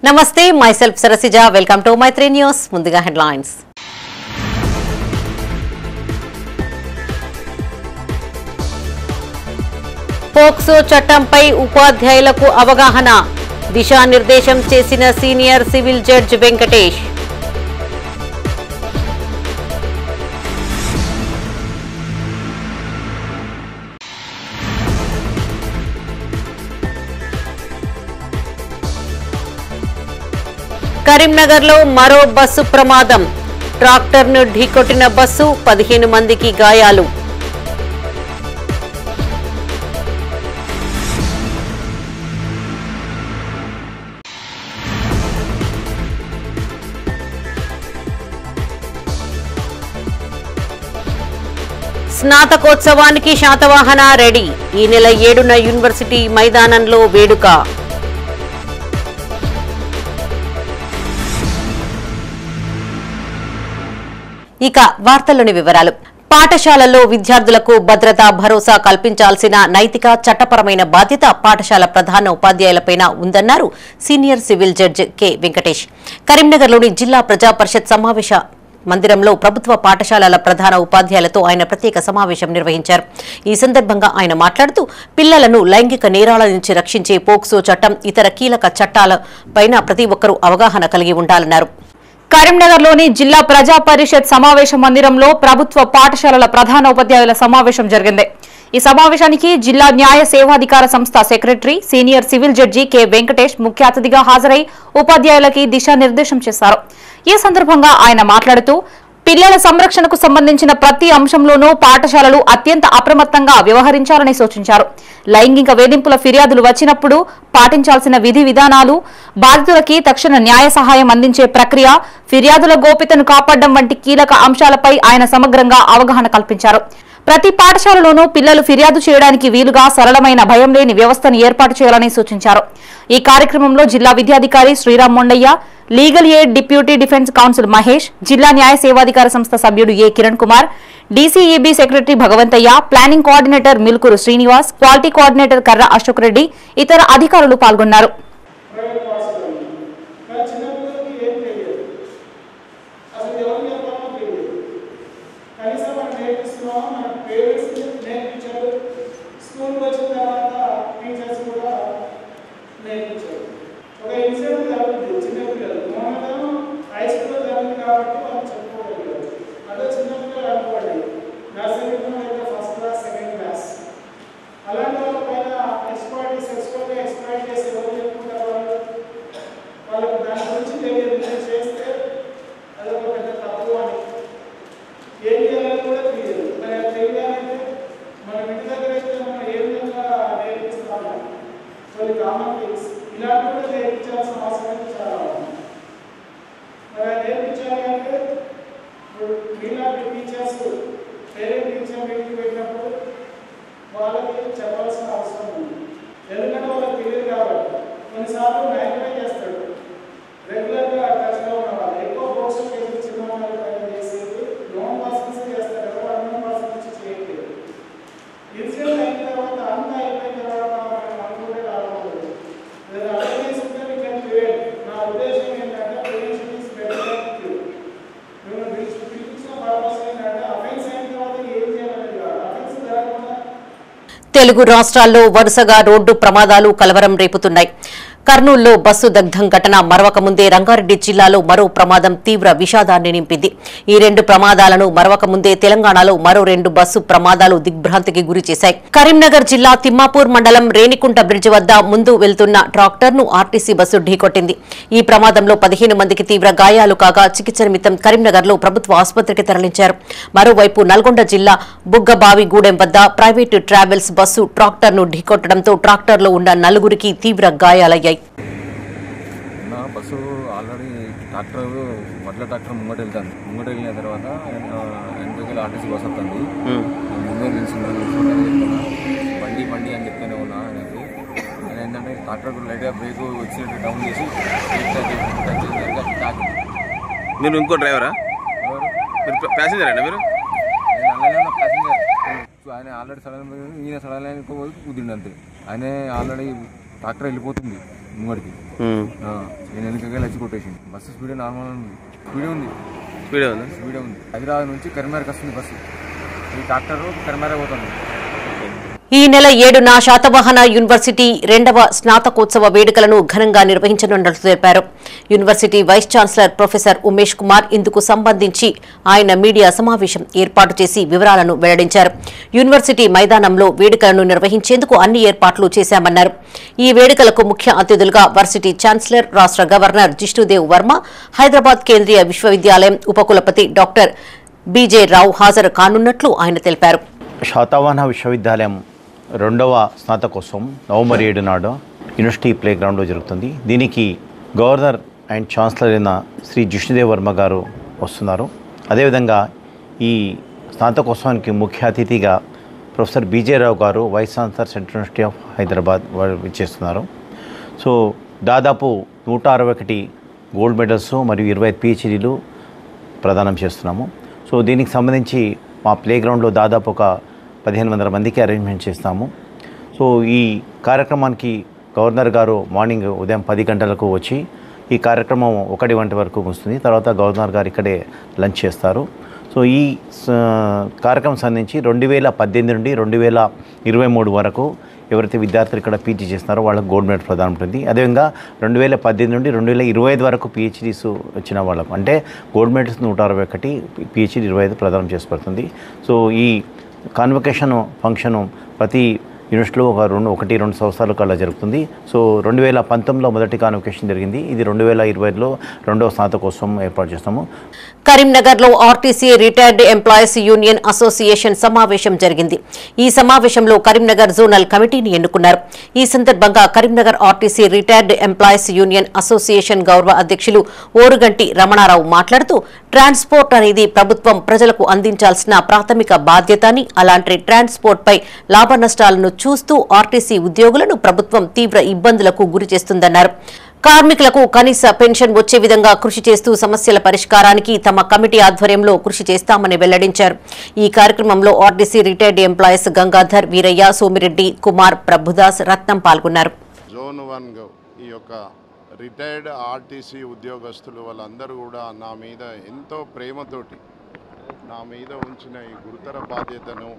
నమస్తే, myself Sarasija. Welcome to My 3 News. ముందుగా headlines. POCSO చట్టంపై ఉపాధ్యాయులకు అవగాహన, దిశానిర్దేశం చేసిన సీనియర్ సివిల్ జడ్జ్ వెంకటేష్. కరీంనగర్లో మరో బస్సు ప్రమాదం, ట్రాక్టర్ను ఢీకొట్టిన బస్సు, 15 మందికి గాయాలు. స్నాతకోత్సవానికి శాతవాహన రెడీ, ఈ నెల 7న యూనివర్సిటీ మైదానంలో వేడుక. ఇక వార్తల్లోని వివరాలు. పాఠశాలల్లో విద్యార్థులకు భద్రత, భరోసా కల్పించాల్సిన నైతిక, చట్టపరమైన బాధ్యత పాఠశాల ప్రధాన ఉపాధ్యాయులపైన ఉందన్నారు senior civil judge K Venkatesh. కరీంనగర్లోని జిల్లా ప్రజా పరిషత్ సమావేశ మందిరంలో ప్రభుత్వ పాఠశాలల ప్రధాన ఉపాధ్యాయులతో ఆయన ప్రత్యేక సమావేశం నిర్వహించారు. ఈ సందర్భంగా ఆయన మాట్లాడుతూ పిల్లలను లైంగిక నేరాల నుంచి రక్షించే పోక్సో చట్టం, ఇతర కీలక చట్టాలపైన ప్రతి ఒక్కరూ అవగాహన కలిగి ఉండాలన్నారు. కరీంనగర్లోని జిల్లా ప్రజా పరిషత్ సమావేశ మందిరంలో ప్రభుత్వ పాఠశాలల ప్రధాన ఉపాధ్యాయుల సమావేశం జరిగింది. ఈ సమావేశానికి జిల్లా న్యాయ సేవాధికార సంస్థ secretary, senior civil judge K Venkatesh ముఖ్య అతిథిగా హాజరై ఉపాధ్యాయులకి దిశానిర్దేశం చేశారు. ఈ సందర్భంగా ఆయన మాట్లాడుతూ పిల్లల సంరక్షణకు సంబంధించిన ప్రతి అంశంలోనూ పాఠశాలలు అత్యంత అప్రమత్తంగా వ్యవహరించాలని సూచించారు. లైంగిక వేధింపుల ఫిర్యాదులు వచ్చినప్పుడు పాటించాల్సిన విధి విధానాలు, బాధితులకి తక్షణ న్యాయ సహాయం అందించే ప్రక్రియ, ఫిర్యాదుల గోప్యతను కాపాడడం వంటి కీలక అంశాలపై ఆయన సమగ్రంగా అవగాహన కల్పించారు. ప్రతి పాఠశాలలోనూ పిల్లలు ఫిర్యాదు చేయడానికి వీలుగా సరళమైన, భయం లేని వ్యవస్థను ఏర్పాటు చేయాలని సూచించారు. ఈ కార్యక్రమంలో జిల్లా విద్యాధికారి Sriram Mondaiah, legal aid deputy defence counsel Mahesh, జిల్లా న్యాయ సేవాధికార సంస్థ సభ్యుడు A Kiran Kumar, DCEB secretary Bhagavantaiah, planning coordinator Milkuru Srinivas, quality coordinator Karra Ashok Reddy, ఇతర అధికారులు పాల్గొన్నారు. తెలుగు రాష్ట్రాల్లో వరుసగా రోడ్డు ప్రమాదాలు కలవరం రేపుతున్నాయి. కర్నూలులో బస్సు దగ్ధం ఘటన మరవక ముందే రంగారెడ్డి జిల్లాలో మరో ప్రమాదం తీవ్ర విషాదాన్ని నింపింది. ఈ 2 ప్రమాదాలను మరవక ముందే తెలంగాణలో మరో 2 బస్సు ప్రమాదాలు దిగ్భ్రాంతికి గురి చేశాయి. కరీంనగర్ జిల్లా తిమ్మాపూర్ మండలం రేణికుంట బ్రిడ్జి వద్ద ముందు వెళ్తున్న ట్రాక్టర్ను ఆర్టీసీ బస్సు ఢీకొట్టింది. ఈ ప్రమాదంలో 15 మందికి తీవ్ర గాయాలు కాగా చికిత్స నిమిత్తం కరీంనగర్లో ప్రభుత్వ ఆసుపత్రికి తరలించారు. మరోవైపు నల్గొండ జిల్లా బుగ్గబావిగూడెం వద్ద ప్రైవేటు ట్రావెల్స్ బస్సు ట్రాక్టర్ను ఢీకొట్టడంతో ట్రాక్టర్లో ఉన్న 4గురికి తీవ్ర గాయాలయ్యాయి. బస్సు ఆల్రెడీ వడ్ల ట్రాక్టర్ ముంగట వెళ్తాను. ముంగట వెళ్ళిన తర్వాత వెనకకి ఆర్టీసీ బస్సు వస్తుంది. ముందే బండి బండి అని చెప్తూనే ఉన్నా. నేను ఏంటంటే ట్రాక్టర్ లైట్గా బ్రేక్ వచ్చినట్టు డౌన్ చేసి మీరు ఇంకో డ్రైవరా? ప్యాసింజర్ అండి మీరు? ఆయన ఆల్రెడీ సడన్ ఈయన సడన్ లైన్ పోయి కుదిరిండు అంతే. ఆయన ఆల్రెడీ ట్రాక్టర్ వెళ్ళిపోతుంది ముంగడికి, నేను వెనకగా వచ్చి కొట్టేసింది. బస్సు స్పీడ్ నార్మల్ ఉంది, స్పీడే ఉంది. హైదరాబాద్ నుంచి కరీంనగర్కి వస్తుంది బస్సు, ఈ ట్రాక్టర్ కరీంనగర్ పోతుంది. ఈ నెల 7న శాతవాహన యూనివర్సిటీ 2వ స్నాతకోత్సవ వేడుకలను ఘనంగా నిర్వహించనున్నట్లు తెలిపారు. University vice chancellor professor Umesh Kumar ఇందుకు సంబంధించి ఆయన మీడియా సమావేశం ఏర్పాటు చేసి వివరాలను వెల్లడించారు. యూనివర్సిటీ మైదానంలో వేడుకలను నిర్వహించేందుకు అన్ని ఏర్పాట్లు చేశామన్నారు. ఈ వేడుకలకు ముఖ్య అతిథులుగా వర్సిటీ ఛాన్సలర్, రాష్ట్ర గవర్నర్ జిష్ణుదేవ్ వర్మ, హైదరాబాద్ కేంద్రీయ విశ్వవిద్యాలయం ఉపకులపతి డాక్టర్ బీజే రావు హాజరు కానున్నట్లు ఆయన తెలిపారు. శాతవాహన విశ్వవిద్యాలయం 2వ స్నాతకోత్సవం నవంబర్ 7 నాడు యూనివర్సిటీ ప్లే గ్రౌండ్లో జరుగుతుంది. దీనికి గవర్నర్ అండ్ ఛాన్సలర్ అయిన శ్రీ జిష్ణుదేవ్ వర్మ గారు వస్తున్నారు. అదేవిధంగా ఈ స్నాతకోత్సవానికి ముఖ్య అతిథిగా professor B J Rao garu, vice chancellor central university of Hyderabad వారు ఇచ్చేస్తున్నారు. సో దాదాపు 161 గోల్డ్ మెడల్స్ మరియు 25 PhDలు ప్రదానం చేస్తున్నాము. సో దీనికి సంబంధించి మా ప్లే గ్రౌండ్లో దాదాపు ఒక 1500 మందికి అరేంజ్మెంట్ చేస్తాము. సో ఈ కార్యక్రమానికి గవర్నర్ గారు మార్నింగ్ ఉదయం 10 గంటలకు వచ్చి ఈ కార్యక్రమం 1 గంట వరకు వస్తుంది. తర్వాత గవర్నర్ గారు ఇక్కడే లంచ్ చేస్తారు. సో ఈ కార్యక్రమం సంబంధించి 2018 నుండి 2023 వరకు ఎవరైతే విద్యార్థులు ఇక్కడ పీజీ చేస్తున్నారో వాళ్ళకి గోల్డ్ మెడల్ ప్రదానం ఉంటుంది. అదేవిధంగా 2018 నుండి 2025 వరకు PhDస్ వచ్చిన వాళ్ళకు అంటే గోల్డ్ మెడల్స్ 161, PhD 25 ప్రదానం చేసిపడుతుంది. సో ఈ కాన్వకేషన్ ఫంక్షన్ ప్రతి యూనివర్సిటీలో 1-2 సంవత్సరాలకు అలా జరుగుతుంది. సో 2019లో మొదటి కాన్వకేషన్ జరిగింది. ఇది 2020లో 2వ స్నాతకోత్సవం ఏర్పాటు చేస్తాము. కరీంనగర్లో RTC retired employees union association సమావేశం జరిగింది. ఈ సమావేశంలో కరీంనగర్ జోనల్ కమిటీని ఎన్నుకున్నారు. ఈ సందర్భంగా Karimnagar RTC retired employees union association గౌరవ అధ్యక్షులు ఓరుగంటి రమణారావు మాట్లాడుతూ, ట్రాన్స్పోర్ట్ అనేది ప్రభుత్వం ప్రజలకు అందించాల్సిన ప్రాథమిక బాధ్యత అని, అలాంటి ట్రాన్స్పోర్ట్పై లాభ నష్టాలను చూస్తూ ఆర్టీసీ ఉద్యోగులను ప్రభుత్వం తీవ్ర ఇబ్బందులకు గురిచేస్తుందన్నారు. కార్మికులకు కనీస పెన్షన్ వచ్చే విధంగా కృషి చేస్తూ సమస్యల పరిష్కారానికి తమ కమిటీ ఆధ్వర్యంలో కృషి చేస్తామని వెల్లడించారు. ఈ కార్యక్రమంలో RTC retired employees Gangadhar, Veeraiah, Somireddy, Kumar, Prabhudas, Ratnam పాల్గొన్నారు. జోన్ 1 ఈ యొక్క రిటైర్డ్ ఆర్టీసీ ఉద్యోగస్తులు వాళ్ళందరూ కూడా నా మీద ఎంతో ప్రేమతోటి నా మీద ఉంచిన ఈ గురుతర బాధ్యతను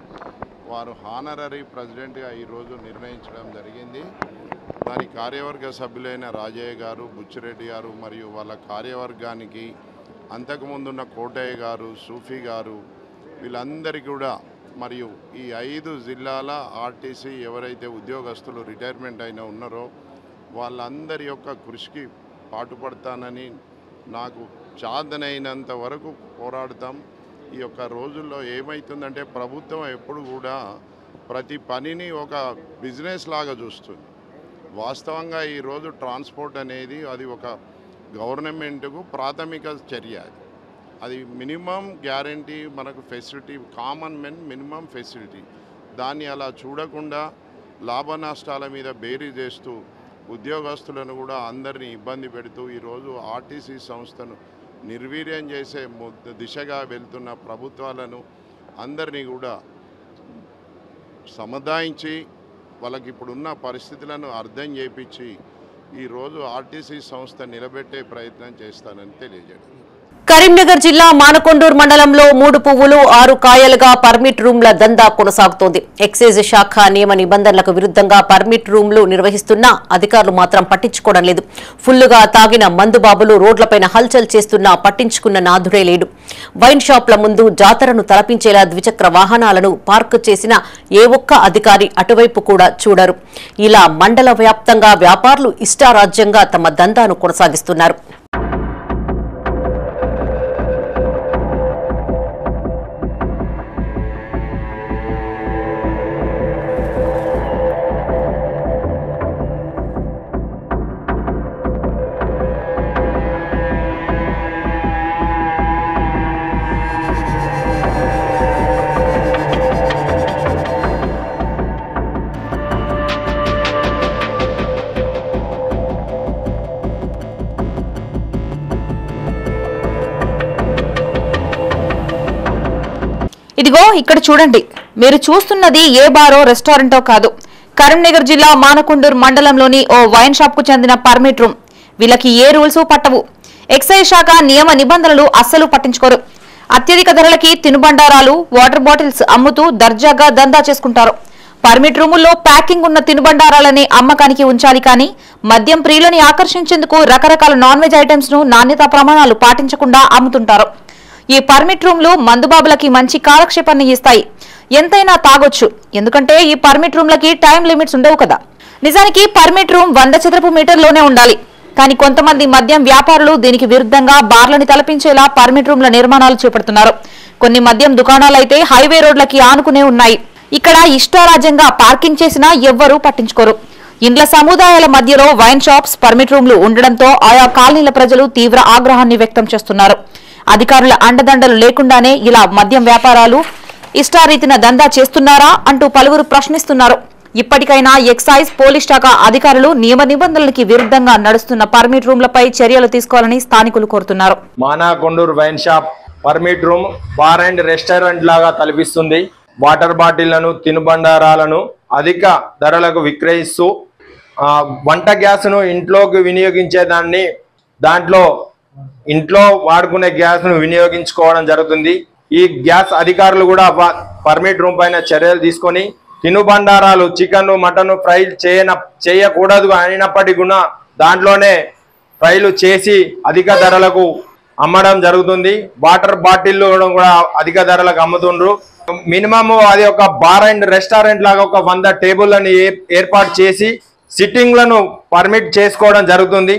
వారు హానరరీ ప్రెసిడెంట్గా ఈరోజు నిర్ణయించడం జరిగింది. దాని కార్యవర్గ సభ్యులైన రాజయ్య గారు, బుచ్చిరెడ్డి గారు మరియు వాళ్ళ కార్యవర్గానికి, అంతకుముందున్న కోటయ్య గారు, సూఫీ గారు, వీళ్ళందరికీ కూడా మరియు ఈ 5 జిల్లాల ఆర్టీసీ ఎవరైతే ఉద్యోగస్తులు రిటైర్మెంట్ అయినా ఉన్నారో వాళ్ళందరి యొక్క కృషికి పాటుపడతానని, నాకు చాదనైనంత వరకు పోరాడతాం. ఈ యొక్క రోజుల్లో ఏమవుతుందంటే ప్రభుత్వం ఎప్పుడు కూడా ప్రతి పనిని ఒక బిజినెస్ లాగా చూస్తుంది. వాస్తవంగా ఈరోజు ట్రాన్స్పోర్ట్ అనేది అది ఒక గవర్నమెంట్కు ప్రాథమిక చర్య. అది మినిమం గ్యారంటీ మనకు facility, common men minimum facility. దాన్ని అలా చూడకుండా లాభ నష్టాల మీద బేరీ చేస్తూ ఉద్యోగస్తులను కూడా అందరినీ ఇబ్బంది పెడుతూ ఈరోజు ఆర్టీసీ సంస్థను నిర్వీర్యం చేసే దిశగా వెళ్తున్న ప్రభుత్వాలను అందరినీ కూడా సముదాయించి వాళ్ళకి ఇప్పుడున్న పరిస్థితులను అర్థం చేయించి ఈరోజు ఆర్టీసీ సంస్థ నిలబెట్టే ప్రయత్నం చేస్తానని తెలియజేయడం. కరీంనగర్ జిల్లా మానకొండూరు మండలంలో 3 పువ్వులు 6 కాయలుగా పర్మిట్ రూమ్ల దందా కొనసాగుతోంది. ఎక్సైజ్ శాఖ నియమ నిబంధనలకు విరుద్ధంగా పర్మిట్ రూమ్లు నిర్వహిస్తున్నా అధికారులు మాత్రం పట్టించుకోవడం లేదు. ఫుల్లుగా తాగిన మందుబాబులు రోడ్లపైన హల్చల్ చేస్తున్నా పట్టించుకున్న నాథుడే లేడు. వైన్ షాప్ల ముందు జాతరను తలపించేలా ద్విచక్ర వాహనాలను పార్క్ చేసిన ఏ ఒక్క అధికారి అటువైపు కూడా చూడరు. ఇలా మండల వ్యాప్తంగా వ్యాపారులు ఇష్టారాజ్యంగా తమ దందాను కొనసాగిస్తున్నారు. ఇదిగో ఇక్కడ చూడండి, మీరు చూస్తున్నది ఏ బారో రెస్టారెంటో కాదు, కరీంనగర్ జిల్లా మానకొండూరు మండలంలోని ఓ వైన్ షాప్ కు చెందిన పర్మిట్ రూమ్. వీళ్ళకి ఏ రూల్స్ పట్టవు. ఎక్సైజ్ శాఖ నియమ నిబంధనలు అస్సలు పట్టించుకోరు. అత్యధిక ధరలకి తినుబండారాలు, వాటర్ బాటిల్స్ అమ్ముతూ దర్జాగా దందా చేసుకుంటారు. పర్మిట్ రూముల్లో ప్యాకింగ్ ఉన్న తినుబండారాలని అమ్మకానికి ఉంచాలి కానీ మద్యం ప్రియులని ఆకర్షించేందుకు రకరకాల నాన్ వెజ్ ఐటమ్స్ ను నాణ్యతా ప్రమాణాలు పాటించకుండా అమ్ముతుంటారు. ఈ పర్మిట్ రూమ్లు మందుబాబులకి మంచి కాలక్షేపాన్ని ఇస్తాయి. ఎంతైనా తాగొచ్చు, ఎందుకంటే ఈ పర్మిట్ రూమ్లకి టైం లిమిట్స్ ఉండవు కదా. నిజానికి పర్మిట్ రూమ్ 100 చదరపు మీటర్లోనే ఉండాలి. కానీ కొంతమంది మద్యం వ్యాపారులు దీనికి విరుద్ధంగా బార్లని తలపించేలా పర్మిట్ రూమ్ల నిర్మాణాలు చేపడుతున్నారు. కొన్ని మద్యం దుకాణాలైతే హైవే రోడ్లకి ఆనుకునే ఉన్నాయి. ఇక్కడ ఇష్టారాజ్యంగా పార్కింగ్ చేసినా ఎవ్వరూ పట్టించుకోరు. ఇండ్ల సముదాయాల మధ్యలో వైన్ షాప్స్, పర్మిట్ రూమ్లు ఉండడంతో ఆయా కాలనీల ప్రజలు తీవ్ర ఆగ్రహాన్ని వ్యక్తం చేస్తున్నారు. అధికారుల అండదండలు లేకుండానే ఇలా మద్యం వ్యాపారాలు ఇష్టారీతిన దందా చేస్తున్నారా అంటూ పలువురు ప్రశ్నిస్తున్నారు. ఇప్పటికైనా ఎక్సైజ్, పోలీస్ శాఖ అధికారులు నియమ నిబంధనలకి విరుద్ధంగా నడుస్తున్న పర్మిట్ రూమ్లపై చర్యలు తీసుకోవాలని స్థానికులు కోరుతున్నారు. Manakondur wine shop permit room bar and restaurant లాగా తలపిస్తుంది. వాటర్ బాటిళ్లను, తినుబండారాలను అధిక ధరలకు విక్రయిస్తూ వంట గ్యాస్ను ఇంట్లోకి వినియోగించేదాన్ని దాంట్లో ఇంట్లో వాడుకునే గ్యాస్ను వినియోగించుకోవడం జరుగుతుంది. ఈ గ్యాస్ అధికారులు కూడా పర్మిట్ రూమ్ పైన చర్యలు తీసుకొని తినుబండారాలు, చికెన్, మటన్ ఫ్రై చేయకూడదు అయినప్పటికీ కూడా దాంట్లోనే ఫ్రైలు చేసి అధిక ధరలకు అమ్మడం జరుగుతుంది. వాటర్ బాటిల్ కూడా అధిక ధరలకు అమ్ముతుండ్రు. మినిమం అది ఒక బార్ అండ్ రెస్టారెంట్ లాగా ఒక 100 టేబుల్లను ఏర్పాటు చేసి సిట్టింగ్లను పర్మిట్ చేసుకోవడం జరుగుతుంది.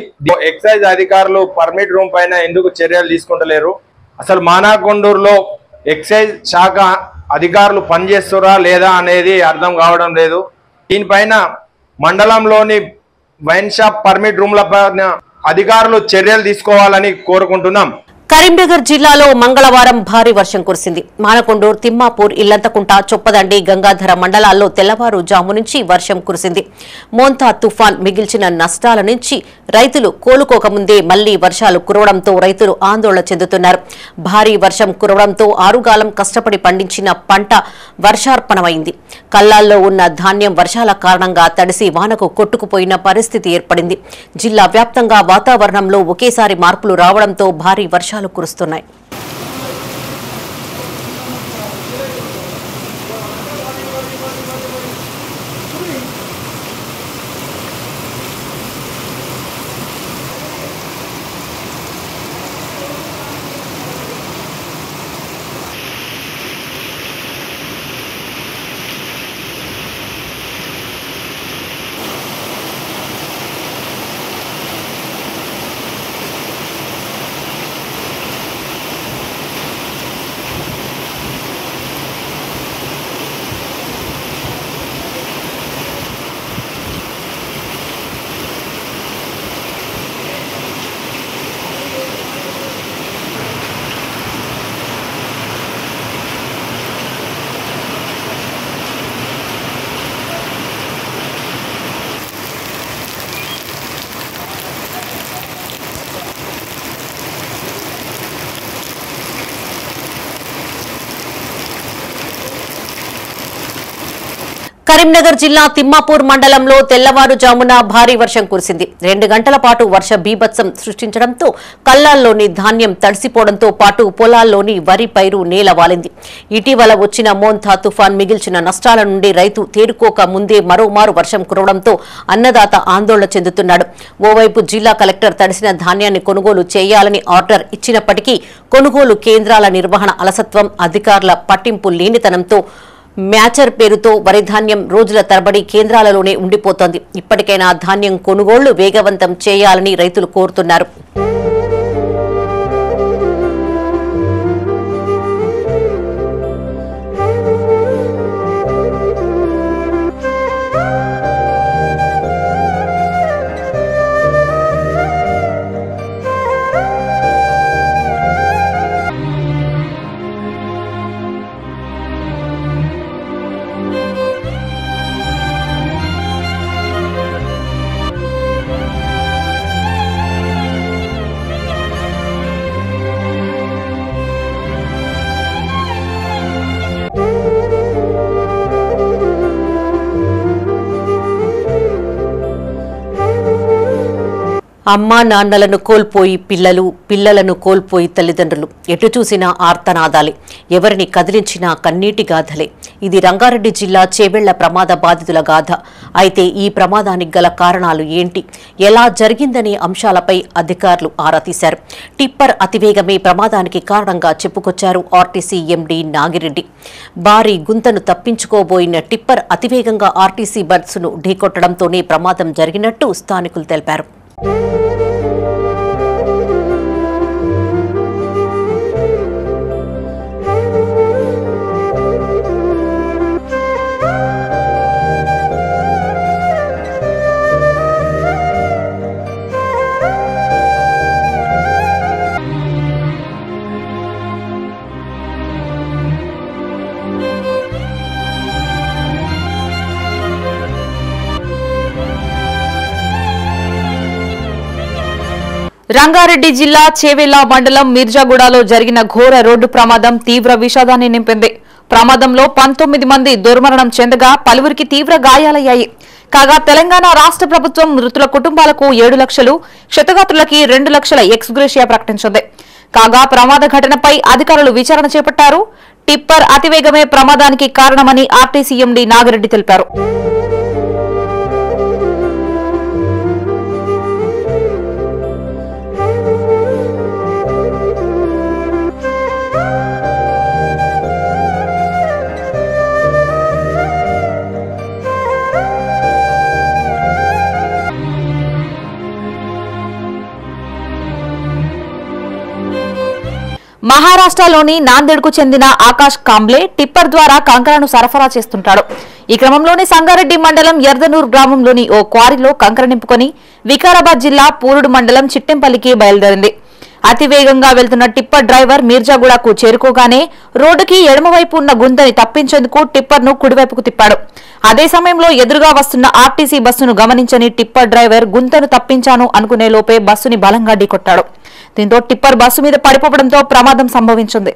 ఎక్సైజ్ అధికారులు పర్మిట్ రూమ్ పైన ఎందుకు చర్యలు తీసుకుంటలేరు? అసలు మానకొండూరులో ఎక్సైజ్ శాఖ అధికారులు పనిచేస్తురా లేదా అనేది అర్థం కావడం లేదు. దీనిపైన మండలంలోని వైన్ షాప్, పర్మిట్ రూమ్ల పైన అధికారులు చర్యలు తీసుకోవాలని కోరుకుంటున్నాం. కరీంనగర్ జిల్లాలో మంగళవారం భారీ వర్షం కురిసింది. మానకొండూరు, తిమ్మాపూర్, ఇల్లంతకుంట, చొప్పదండి, గంగాధర మండలాల్లో తెల్లవారుజాము నుంచి వర్షం కురిసింది. మోంతా తుఫాన్ మిగిల్చిన నష్టాల నుంచి రైతులు కోలుకోకముందే మళ్లీ వర్షాలు కురవడంతో రైతులు ఆందోళన చెందుతున్నారు. భారీ వర్షం కురవడంతో ఆరుగాలం కష్టపడి పండించిన పంట వర్షార్పణమైంది. కల్లాల్లో ఉన్న ధాన్యం వర్షాల కారణంగా తడిసి వానకు కొట్టుకుపోయిన పరిస్థితి ఏర్పడింది. జిల్లా వ్యాప్తంగా వాతావరణంలో ఒకేసారి మార్పులు రావడంతో భారీ వర్షాలు కురుస్తున్నాయి. కరీంనగర్ జిల్లా తిమ్మాపూర్ మండలంలో తెల్లవారుజామున భారీ వర్షం కురిసింది. 2 గంటల పాటు వర్ష బీభత్సం సృష్టించడంతో కల్లాల్లోని ధాన్యం తడిసిపోవడంతో పాటు పొలాల్లోని వరి పైరు నేలవాలింది. ఇటీవల వచ్చిన మోంతా తుఫాన్ మిగిల్చిన నష్టాల నుండి రైతు తేరుకోక ముందే మరోమారు వర్షం కురవడంతో అన్నదాత ఆందోళన చెందుతున్నాడు. ఓవైపు జిల్లా కలెక్టర్ తడిసిన ధాన్యాన్ని కొనుగోలు చేయాలని ఆర్డర్ ఇచ్చినప్పటికీ కొనుగోలు కేంద్రాల నిర్వహణ అలసత్వం, అధికారుల పట్టింపు లేనితనంతో మ్యాచర్ పేరుతో వరి ధాన్యం రోజుల తరబడి కేంద్రాలలోనే ఉండిపోతోంది. ఇప్పటికైనా ధాన్యం కొనుగోళ్లు వేగవంతం చేయాలని రైతులు కోరుతున్నారు. అమ్మా నాన్నలను కోల్పోయి పిల్లలు, పిల్లలను కోల్పోయి తల్లిదండ్రులు, ఎటు చూసినా ఆర్తనాదాలే, ఎవరిని కదిలించినా కన్నీటి గాథలే. ఇది రంగారెడ్డి జిల్లా చేవెళ్ల ప్రమాద బాధితుల గాథ. అయితే ఈ ప్రమాదానికి గల కారణాలు ఏంటి, ఎలా జరిగిందనే అంశాలపై అధికారులు ఆరా తీశారు. టిప్పర్ అతివేగమే ప్రమాదానికి కారణంగా చెప్పుకొచ్చారు ఆర్టీసీ ఎండీ నాగిరెడ్డి. భారీ గుంతను తప్పించుకోబోయిన టిప్పర్ అతివేగంగా ఆర్టీసీ బస్సును ఢీకొట్టడంతోనే ప్రమాదం జరిగినట్టు స్థానికులు తెలిపారు. రంగారెడ్డి జిల్లా చేవెళ్ల మండలం మిర్జాగూడలో జరిగిన ఘోర రోడ్డు ప్రమాదం తీవ్ర విషాదాన్ని నింపింది. ప్రమాదంలో 19 మంది దుర్మరణం చెందగా పలువురికి తీవ్ర గాయాలయ్యాయి. కాగా తెలంగాణ రాష్ట్ర ప్రభుత్వం మృతుల కుటుంబాలకు 7 లక్షలు, క్షతగాత్రులకి 2 లక్షల ఎక్స్గ్రేషియా ప్రకటించింది. కాగా ప్రమాద ఘటనపై అధికారులు విచారణ చేపట్టారు. టిప్పర్ అతివేగమే ప్రమాదానికి కారణమని ఆర్టీసీ ఎండీ నాగిరెడ్డి తెలిపారు. మహారాష్ట్రలోని నాందేడ్కు చెందిన ఆకాష్ కాంబ్లే టిప్పర్ ద్వారా కంకరను సరఫరా చేస్తుంటాడు. ఈ క్రమంలోనే సంగారెడ్డి మండలం ఎర్దనూర్ గ్రామంలోని ఓ క్వారీలో కంకర నింపుకొని వికారాబాద్ జిల్లా పూరుడు మండలం చిట్టెంపల్లికి బయలుదేరింది. అతివేగంగా వెళ్తున్న టిప్పర్ డ్రైవర్ మీర్జాగూడకు చేరుకోగానే రోడ్డుకి ఎడమవైపు ఉన్న గుంతని తప్పించేందుకు టిప్పర్ను కుడివైపుకు తిప్పాడు. అదే సమయంలో ఎదురుగా వస్తున్న ఆర్టీసీ బస్సును గమనించని టిప్పర్ డ్రైవర్ గుంతను తప్పించాను అనుకునే లోపే బస్సుని బలంగా ఢీకొట్టాడు. దీంతో టిప్పర్ బస్సు మీద పడిపోవడంతో ప్రమాదం సంభవించింది.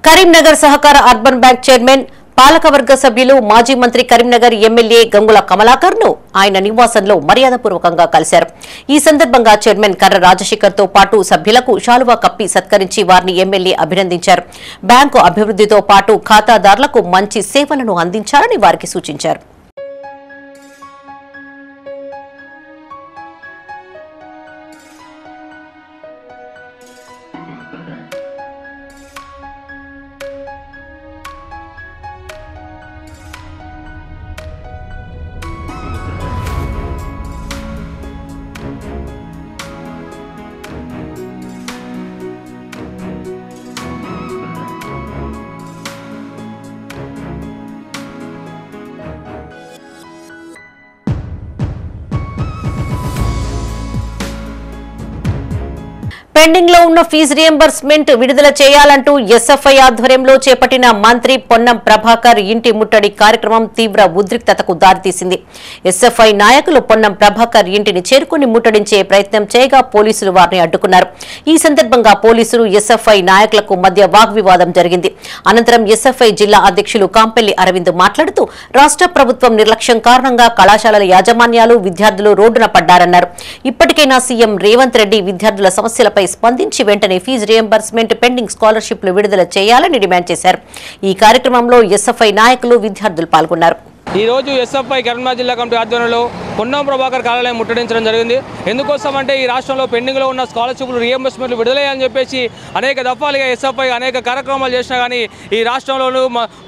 కరీంనగర్ సహకార అర్బన్ బ్యాంక్ చైర్మన్, పాలకవర్గ సభ్యులు, మాజీ మంత్రి కరీంనగర్ ఎమ్మెల్యే గంగుల కమలాకర్ ను ఆయన నివాసంలో మర్యాదపూర్వకంగా కలిశారు. ఈ సందర్భంగా చైర్మన్ కర్ర రాజశేఖర్ తో పాటు సభ్యులకు శాలువా కప్పి సత్కరించి వారిని ఎమ్మెల్యే అభినందించారు. బ్యాంకు అభివృద్దితో పాటు ఖాతాదారులకు మంచి సేవలను అందించాలని వారికి సూచించారు. పెండింగ్ లో ఉన్న ఫీజు రియంబర్స్మెంట్ విడుదల చేయాలంటూ ఎస్ఎఫ్ఐ ఆధ్వర్యంలో చేపట్టిన మంత్రి పొన్నం ప్రభాకర్ ఇంటి ముట్టడి కార్యక్రమం తీవ్ర ఉద్రిక్తతకు దారితీసింది. ఎస్ఎఫ్ఐ నాయకులు పొన్నం ప్రభాకర్ ఇంటిని చేరుకుని ముట్టడించే ప్రయత్నం చేయగా పోలీసులు వారిని అడ్డుకున్నారు. ఈ సందర్భంగా పోలీసులు ఎస్ఎఫ్ఐ నాయకులకు మధ్య వాగ్వివాదం జరిగింది. అనంతరం ఎస్ఎఫ్ఐ జిల్లా అధ్యక్షులు కాంపెల్లి అరవింద్ మాట్లాడుతూ రాష్ట్ర ప్రభుత్వం నిర్లక్ష్యం కారణంగా కళాశాలల యాజమాన్యాలు, విద్యార్థులు రోడ్డున పడ్డారన్నారు. ఇప్పటికైనా సీఎం రేవంత్ రెడ్డి విద్యార్థుల సమస్యలపై స్పందించి వెంటనే ఫీజు రియంబర్స్మెంట్, పెండింగ్ స్కాలర్షిప్లు విడుదల చేయాలని డిమాండ్ చేశారు. ఈ కార్యక్రమంలో ఎస్ఎఫ్ఐ నాయకులు, విద్యార్థులు పాల్గొన్నారు. ఈరోజు ఎస్ఎఫ్ఐ కరీంనగర్ జిల్లా కమిటీ ఆధ్వర్యంలో పొన్నం ప్రభాకర్ కార్యాలయం ముట్టడించడం జరిగింది. ఎందుకోసం అంటే ఈ రాష్ట్రంలో పెండింగ్లో ఉన్న స్కాలర్షిప్లు రీఎంబర్స్మెంట్లు విడుదలయ్యాలని చెప్పేసి అనేక దఫాలుగా ఎస్ఎఫ్ఐ అనేక కార్యక్రమాలు చేసినా కానీ ఈ రాష్ట్రంలోనూ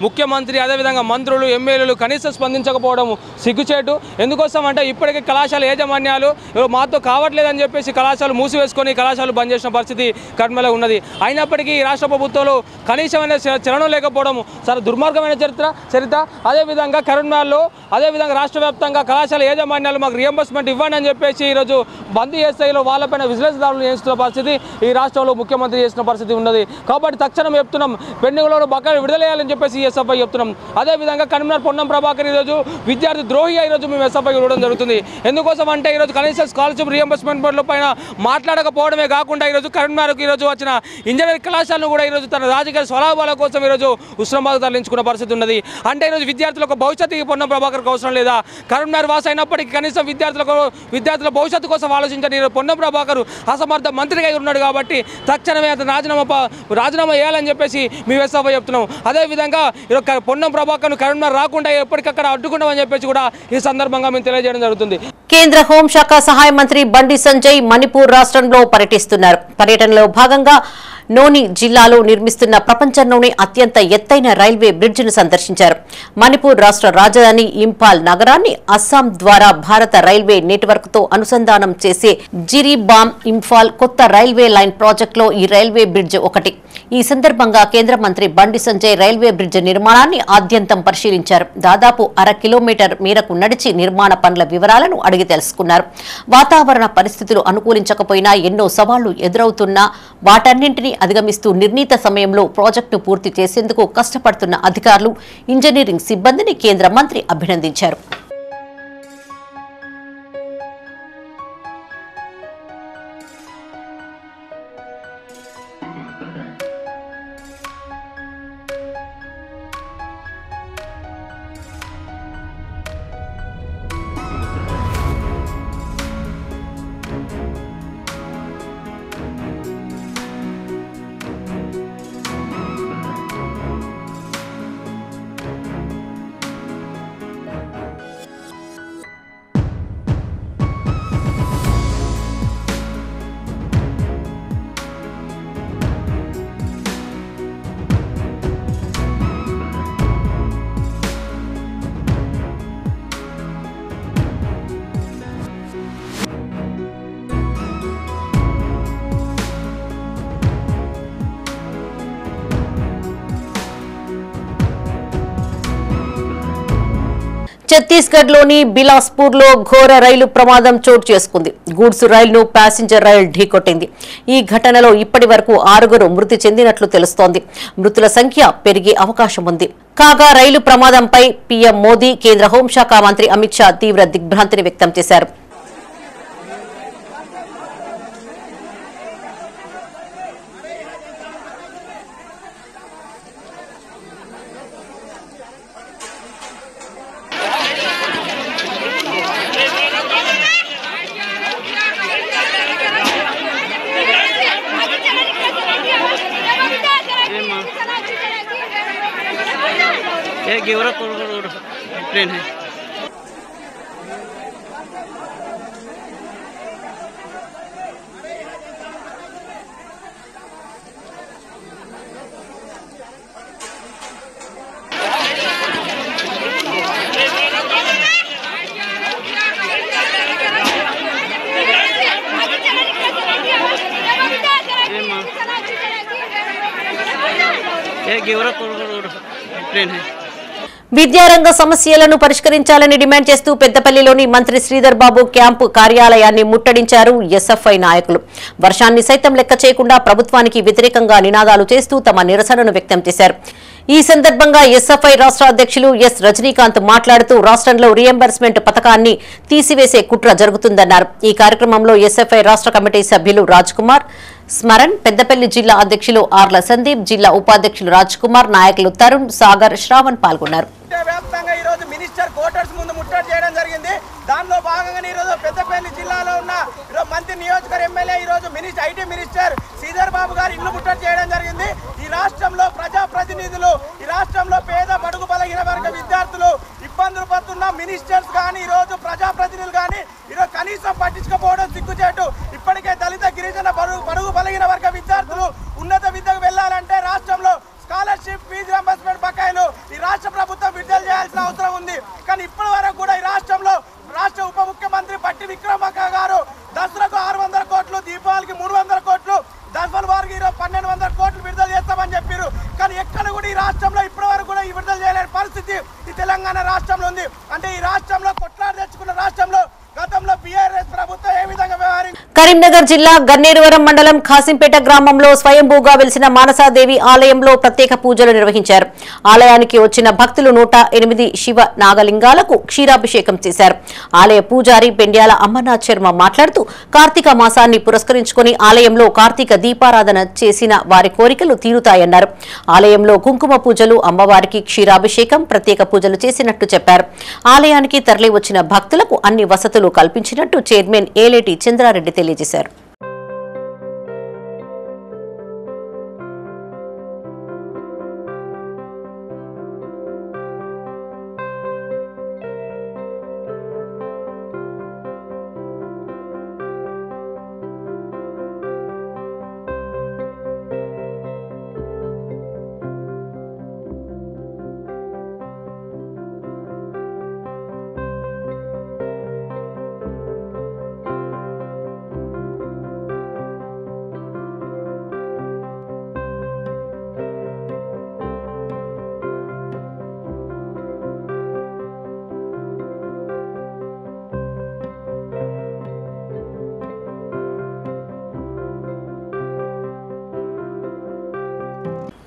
ముఖ్యమంత్రి అదేవిధంగా మంత్రులు ఎమ్మెల్యేలు కనీసం స్పందించకపోవడం సిగ్గుచేటు. ఎందుకోసం అంటే ఇప్పటికే కళాశాల యాజమాన్యాలు మాతో కావట్లేదని చెప్పేసి కళాశాలలు మూసివేసుకొని కళాశాలలు బంద్ చేసిన పరిస్థితి కరీంనగర్లో ఉన్నది. అయినప్పటికీ ఈ రాష్ట్ర ప్రభుత్వంలో కనీసమైన చలనం లేకపోవడం చాలా దుర్మార్గమైన చరిత్ర. అదేవిధంగా కరీంనగర్లో అదేవిధంగా రాష్ట్ర వ్యాప్తంగా కళాశాల యాజమాన్యాలు మాకు రీఎంబర్స్మెంట్ ఇవ్వండి అని చెప్పేసి ఈరోజు బంద్ చేసేలో వాళ్ళపైన విజిలెన్స్ దాడులు చేస్తున్న పరిస్థితి ఈ రాష్ట్రంలో ముఖ్యమంత్రి చేసిన పరిస్థితి ఉన్నది. కాబట్టి తక్షణం చెప్తున్నాం, పెండింగ్లో బకాయిలు విడుదలయ్యాలని చెప్పేసి ఎస్ఎఫ్ఐ చెప్తున్నాం. అదేవిధంగా కరీంనగర్ పొన్నం ప్రభాకర్ ఈరోజు విద్యార్థి ద్రోహిగా ఈరోజు మేము ఎస్ఎఫ్ఐ ఇవ్వడం జరుగుతుంది. ఎందుకోసం అంటే ఈరోజు కనీసం స్కాలర్షిప్ రీఎంబర్స్మెంట్ బోర్డుల పైన మాట్లాడకపోవడమే కాకుండా ఈరోజు కరీంనగర్కు ఈరోజు వచ్చిన ఇంజనీరింగ్ కళాశాలను కూడా ఈరోజు తన రాజకీయ స్వలాభాల కోసం ఈరోజు ఉస్మానాబాద్ తరలించుకున్న పరిస్థితి ఉన్నది. అంటే ఈరోజు విద్యార్థులకు భవిష్యత్తుకి పొన్నం ప్రభాకర్కి అవసరం లేదా? కరీంనగర్ వాసి అయినప్పటికీ కనీసం విద్యార్థుల భవిష్యత్తు కోసం ఆలోచించని పొన్నం ప్రభాకర్ అసమర్థ మంత్రిగా ఉన్నాడు. కాబట్టి తక్షణమే అతను రాజీనామా చేయాలని చెప్పేసి మేము ఎస్ఎఫ్ఐ చెప్తున్నాం. అదేవిధంగా పొన్నం ప్రభాకర్ను కరీంనగర్ రాకుండా ఎప్పటికక్కడ అడ్డుకుంటామని చెప్పేసి కూడా ఈ సందర్భంగా మేము తెలియజేయడం జరుగుతుంది. కేంద్ర హోంశాఖ సహాయ మంత్రి బండి సంజయ్ మణిపూర్ రాష్ట్రంలో పర్యటిస్తున్నారు. పర్యటనలో భాగంగా నోని జిల్లాలో నిర్మిస్తున్న ప్రపంచంలోనే అత్యంత ఎత్తైన రైల్వే బ్రిడ్జిను సందర్శించారు. మణిపూర్ రాష్ట్ర రాజధాని ఇంపాల్ నగరాన్ని అస్సాం ద్వారా భారత రైల్వే నెట్వర్క్ తో అనుసంధానం చేసే జిరిబామ్ ఇంఫాల్ కొత్త రైల్వే లైన్ ప్రాజెక్టులో ఈ రైల్వే బ్రిడ్జ్ ఒకటి. ఈ సందర్భంగా కేంద్ర మంత్రి బండి సంజయ్ రైల్వే బ్రిడ్జ్ నిర్మాణాన్ని ఆద్యంతం పరిశీలించారు. దాదాపు 1/2 కిలోమీటర్ మేరకు నడిచి నిర్మాణ పనుల వివరాలను అడిగి తెలుసుకున్నారు. వాతావరణ పరిస్థితులు అనుకూలించకపోయినా ఎన్నో సవాళ్లు ఎదురవుతున్నా వాటన్నింటినీ అధిగమిస్తూ నిర్ణీత సమయంలో ప్రాజెక్టును పూర్తి చేసేందుకు కష్టపడుతున్న అధికారులు, ఇంజనీరింగ్ సిబ్బందిని కేంద్ర మంత్రి అభినందించారు. ఛత్తీస్గఢ్లోని బిలాస్పూర్లో ఘోర రైలు ప్రమాదం చోటు చేసుకుంది. గూడ్స్ రైలును ప్యాసింజర్ రైలు ఢీకొట్టింది. ఈ ఘటనలో ఇప్పటి వరకు 6 మృతి చెందినట్లు తెలుస్తోంది. మృతుల సంఖ్య పెరిగే అవకాశం ఉంది. కాగా రైలు ప్రమాదంపై పీఎం మోదీ, కేంద్ర హోంశాఖ మంత్రి అమిత్ షా తీవ్ర దిగ్భ్రాంతిని వ్యక్తం చేశారు. ट्रेन है ट्रेन है విద్యారంగ సమస్యలను పరిష్కరించాలని డిమాండ్ చేస్తూ పెద్దపల్లిలోని మంత్రి శ్రీధర్ బాబు క్యాంపు కార్యాలయాన్ని ముట్టడించారు ఎస్ఎఫ్ఐ నాయకులు. వర్షాన్ని సైతం లెక్క చేయకుండా ప్రభుత్వానికి వ్యతిరేకంగా నినాదాలు చేస్తూ తమ నిరసనను వ్యక్తం చేశారు. ఈ సందర్భంగా ఎస్ఎఫ్ఐ రాష్ట్ర అధ్యక్షులు ఎస్ రజనీకాంత్ మాట్లాడుతూ రాష్ట్రంలో రీఎంబర్స్మెంట్ పథకాన్ని తీసివేసే కుట్ర జరుగుతుందన్నారు. ఈ కార్యక్రమంలో ఎస్ఎఫ్ఐ రాష్ట్ర కమిటీ సభ్యులు రాజ్ కుమార్ స్మరణ్, పెద్దపల్లి జిల్లా అధ్యక్షులు ఆర్ల సందీప్, జిల్లా ఉపాధ్యక్షులు రాజ్ కుమార్, నాయకులు తరుణ్, సాగర్, శ్రావణ్ పాల్గొన్నారు. వ్యాప్తంగా ఈ రోజు మినిస్టర్ క్వార్టర్స్ ముందు ముట్టడి చేయడం జరిగింది. దానిలో భాగంగా ఈ రోజు పెద్దపల్లి జిల్లాలో ఉన్న మంత్రి నియోజకవర్గ ఎమ్మెల్యే ఈ రోజు ఐటీ మినిస్టర్ శ్రీధర్ బాబు గారు ఇల్లు ముట్టడి చేయడం జరిగింది. ఈ రాష్ట్రంలో ప్రజాప్రతినిధులు, ఈ రాష్ట్రంలో పేద బడుగు బలహీన వర్గ విద్యార్థులు ఇబ్బందులు మినిస్టర్స్ కానీ ఈరోజు ప్రజాప్రతినిధులు కానీ ఈరోజు కనీసం పట్టించుకోకపోవడం సిగ్గుచేటు. ఇప్పటికే దళిత గిరిజన బడుగు బలహీన వర్గ విద్యార్థులు ఉన్నత విద్యకు వెళ్లాలంటే రాష్ట్రంలో స్కాలర్షిప్ ఫీజు రింబర్స్మెంట్ బకాయిలు ఈ రాష్ట్ర ప్రభుత్వం విడుదల చేయాల్సిన అవసరం ఉంది. కానీ ఇప్పటి వరకు కూడా ఈ రాష్ట్రంలో రాష్ట్ర ఉప ముఖ్యమంత్రి పట్టి విక్రమార్క గారు దసరాకు 600 కోట్లు, దీపావళికి 300 కోట్లు, దసరా వారికి 1200 కోట్లు విడుదల చేస్తామని చెప్పారు. కానీ ఎక్కడ కూడా ఈ రాష్ట్రంలో ఇప్పటి వరకు కూడా ఈ విడుదల చేయలేని పరిస్థితి ఈ తెలంగాణ రాష్ట్రంలో ఉంది. అంటే ఈ రాష్ట్రంలో కొట్లాడి తెచ్చుకున్న రాష్ట్రంలో గతంలో బీఆర్ఎస్ ప్రభుత్వం ఏ విధంగా వ్యవహరించింది? కరీంనగర్ జిల్లా గన్నేరువరం మండలం ఖాసింపేట గ్రామంలో స్వయంభూగా వెలిసిన మానసాదేవి ఆలయంలో ప్రత్యేక పూజలు నిర్వహించారు. ఆలయానికి వచ్చిన భక్తులు 108 శివ నాగలింగాలకు క్షీరాభిషేకం చేశారు. ఆలయ పూజారి పెండ్యాల అమర్నాథ్ శర్మ మాట్లాడుతూ కార్తీక మాసాన్ని పురస్కరించుకుని ఆలయంలో కార్తీక దీపారాధన చేసిన వారి కోరికలు తీరుతాయన్నారు. ఆలయంలో కుంకుమ పూజలు, అమ్మవారికి క్షీరాభిషేకం, ప్రత్యేక పూజలు చేసినట్టు చెప్పారు. ఆలయానికి తరలి వచ్చిన భక్తులకు అన్ని వసతులు కల్పించినట్టు చైర్మన్ ఏలేటి చంద్రారెడ్డి తెలియజేశారు.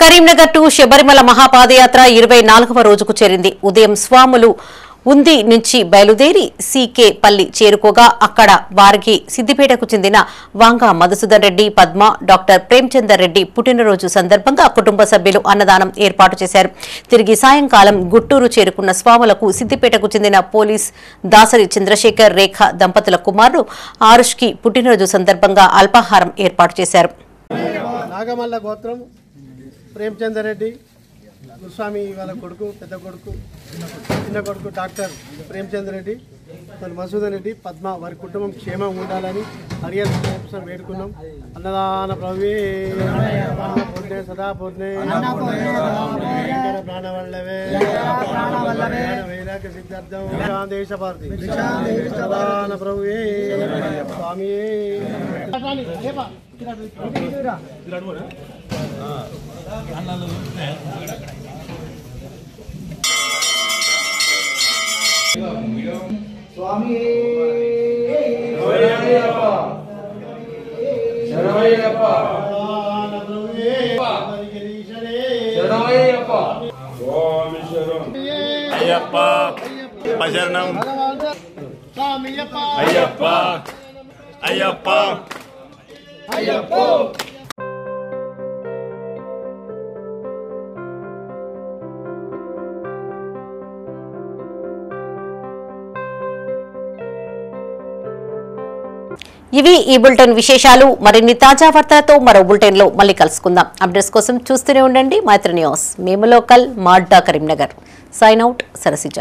కరీంనగర్ టు శబరిమల మహాపాదయాత్ర 24వ రోజుకు చేరింది. ఉదయం స్వాములు ఉంది నుంచి బయలుదేరి సీకే పల్లి చేరుకోగా అక్కడ వారికి సిద్దిపేటకు చెందిన వాంగా మధుసూదన్ రెడ్డి, పద్మ, డాక్టర్ ప్రేమ్చందర్ రెడ్డి పుట్టినరోజు సందర్భంగా కుటుంబ సభ్యులు అన్నదానం ఏర్పాటు చేశారు. తిరిగి సాయంకాలం గుట్టూరు చేరుకున్న స్వాములకు సిద్దిపేటకు చెందిన పోలీస్ దాసరి చంద్రశేఖర్ రేఖ దంపతుల కుమారుడు ఆరుష్కి పుట్టినరోజు సందర్భంగా అల్పాహారం ఏర్పాటు చేశారు. నాగమల్ల గోత్రం ప్రేమ్చందర్ రెడ్డి గురుస్వామి వాళ్ళ కొడుకు, పెద్ద కొడుకు, చిన్న కొడుకు డాక్టర్ ప్రేమ్చందర్ రెడ్డి, మరి మధుసూదన్ రెడ్డి, పద్మ వారి కుటుంబం క్షేమంగా ఉండాలని హరిహర వేడుకున్నాం. అన్నదాన ప్రవే పూర్ణే సదా పూర్ణే ప్రాణవల్లవే వైరాగ్య సిద్ధార్థం దేశ భారతి అన్నదాన ప్రవే స్వామి. స్వామి అయ్యప్ప శరణం అయ్యప్ప అయ్యప్ప అయ్యప్ప. ఇవి ఈ బులెటిన్ విశేషాలు. మరిన్ని తాజా వార్తలతో మరో బులెటిన్ లో మళ్ళీ కలుసుకుందాం. అప్డేట్స్ కోసం చూస్తూనే ఉండండి మైత్రి న్యూస్. మేము లోకల్, మాడ్డా, కరీంనగర్. Sign out, Sarasija.